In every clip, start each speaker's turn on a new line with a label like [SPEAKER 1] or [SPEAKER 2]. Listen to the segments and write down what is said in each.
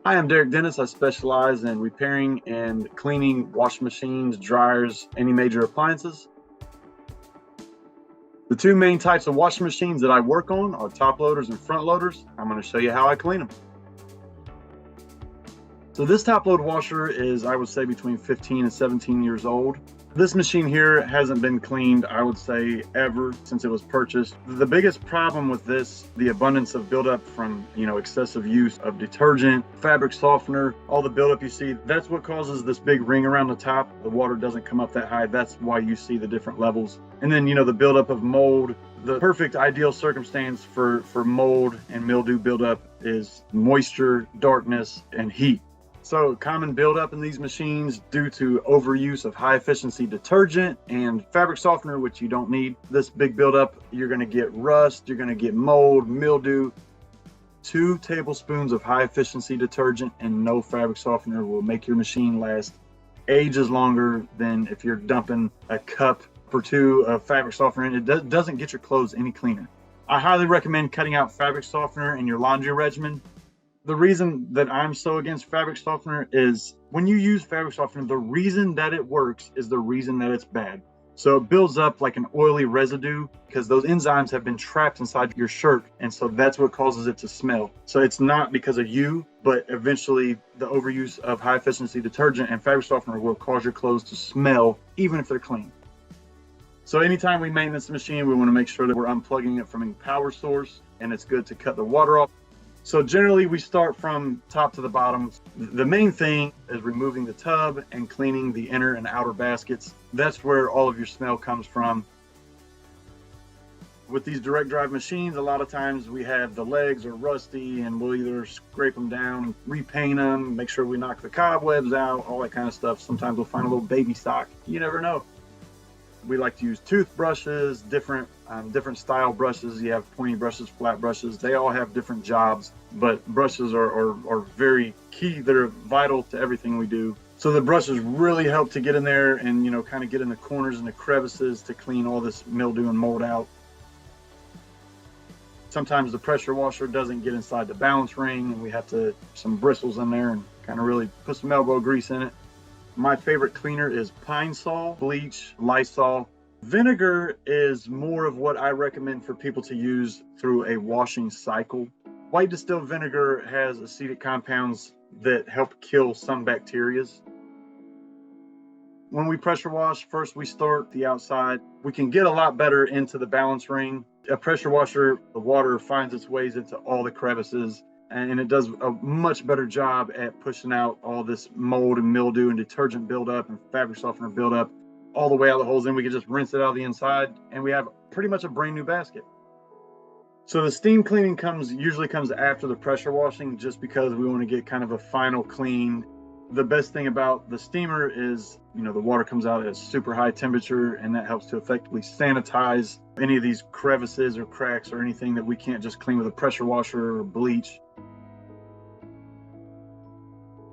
[SPEAKER 1] Hi, I'm Derek Dennis. I specialize in repairing and cleaning washing machines, dryers, any major appliances. The two main types of washing machines that I work on are top loaders and front loaders. I'm going to show you how I clean them. So this top load washer is, I would say, between 15 and 17 years old. This machine here hasn't been cleaned, I would say, ever since it was purchased. The biggest problem with this, the abundance of buildup from, excessive use of detergent, fabric softener, all the buildup you see, that's what causes this big ring around the top. The water doesn't come up that high. That's why you see the different levels. And then, the buildup of mold. The perfect ideal circumstance for mold and mildew buildup is moisture, darkness, and heat. So common buildup in these machines due to overuse of high efficiency detergent and fabric softener, which you don't need. This big buildup, you're going to get rust, you're going to get mold, mildew. 2 tablespoons of high efficiency detergent and no fabric softener will make your machine last ages longer than if you're dumping a cup or 2 of fabric softener in. It doesn't get your clothes any cleaner. I highly recommend cutting out fabric softener in your laundry regimen. The reason that I'm so against fabric softener is when you use fabric softener, the reason that it works is the reason that it's bad. So it builds up like an oily residue because those enzymes have been trapped inside your shirt. And so that's what causes it to smell. So it's not because of you, but eventually the overuse of high efficiency detergent and fabric softener will cause your clothes to smell even if they're clean. So anytime we maintenance the machine, we want to make sure that we're unplugging it from any power source, and it's good to cut the water off. So generally we start from top to the bottom. The main thing is removing the tub and cleaning the inner and outer baskets. That's where all of your smell comes from. With these direct drive machines, a lot of times we have the legs are rusty and we'll either scrape them down, repaint them, make sure we knock the cobwebs out, all that kind of stuff. Sometimes we'll find a little baby stock. You never know. We like to use toothbrushes, different style brushes. You have pointy brushes, flat brushes. They all have different jobs, but brushes are very key. They're vital to everything we do. So the brushes really help to get in there and, kind of get in the corners and the crevices to clean all this mildew and mold out. Sometimes the pressure washer doesn't get inside the balance ring and we have to some bristles in there and kind of really put some elbow grease in it. My favorite cleaner is Pine Sol, bleach, Lysol. Vinegar is more of what I recommend for people to use through a washing cycle. White distilled vinegar has acetic compounds that help kill some bacteria. When we pressure wash, first we start the outside. We can get a lot better into the balance ring. A pressure washer, the water finds its ways into all the crevices, and it does a much better job at pushing out all this mold and mildew and detergent buildup and fabric softener buildup all the way out of the holes. Then we can just rinse it out of the inside and we have pretty much a brand new basket. So the steam cleaning usually comes after the pressure washing, just because we want to get kind of a final clean. The best thing about the steamer is, the water comes out at super high temperature, and that helps to effectively sanitize any of these crevices or cracks or anything that we can't just clean with a pressure washer or bleach.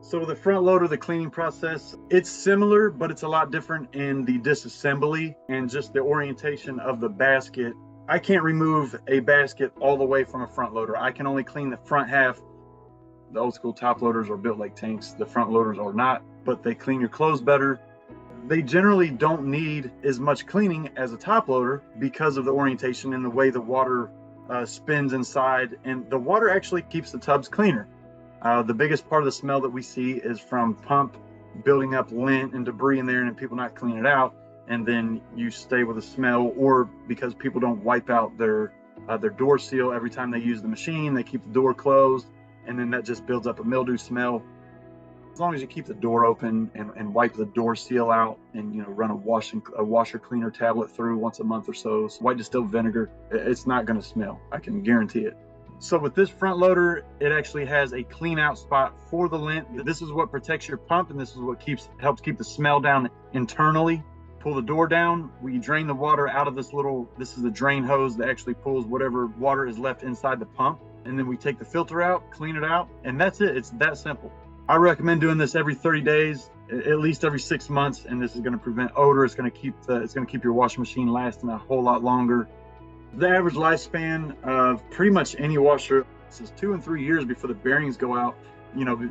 [SPEAKER 1] So with the front loader, the cleaning process, it's similar, but it's a lot different in the disassembly and just the orientation of the basket. I can't remove a basket all the way from a front loader. I can only clean the front half. The old school top loaders are built like tanks. The front loaders are not, but they clean your clothes better. They generally don't need as much cleaning as a top loader because of the orientation and the way the water spins inside. And the water actually keeps the tubs cleaner. The biggest part of the smell that we see is from pump building up lint and debris in there and people not cleaning it out. And then you stay with the smell, or because people don't wipe out their door seal every time they use the machine, they keep the door closed, and then that just builds up a mildew smell. As long as you keep the door open and wipe the door seal out and run a washer cleaner tablet through once a month or so, white distilled vinegar, it's not going to smell. I can guarantee it. So with this front loader, it actually has a clean out spot for the lint. This is what protects your pump, and this is what helps keep the smell down internally. Pull the door down, we drain the water out of this is the drain hose that actually pulls whatever water is left inside the pump. And then we take the filter out, clean it out, and that's it. It's that simple. I recommend doing this every 30 days, at least every 6 months, and this is going to prevent odor. It's going to keep your washing machine lasting a whole lot longer. The average lifespan of pretty much any washer is 2 and 3 years before the bearings go out.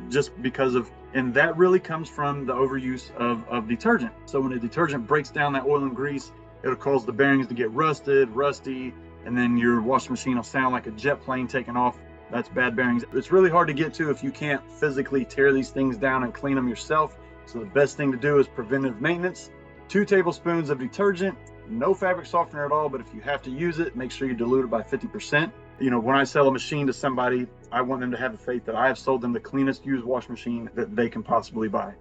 [SPEAKER 1] just because of, and that really comes from the overuse of detergent. So when a detergent breaks down that oil and grease, it'll cause the bearings to get rusty, and then your washing machine will sound like a jet plane taking off. That's bad bearings. It's really hard to get to if you can't physically tear these things down and clean them yourself. So the best thing to do is preventive maintenance. 2 tablespoons of detergent, no fabric softener at all, but if you have to use it, make sure you dilute it by 50%. When I sell a machine to somebody, I want them to have the faith that I have sold them the cleanest used washing machine that they can possibly buy.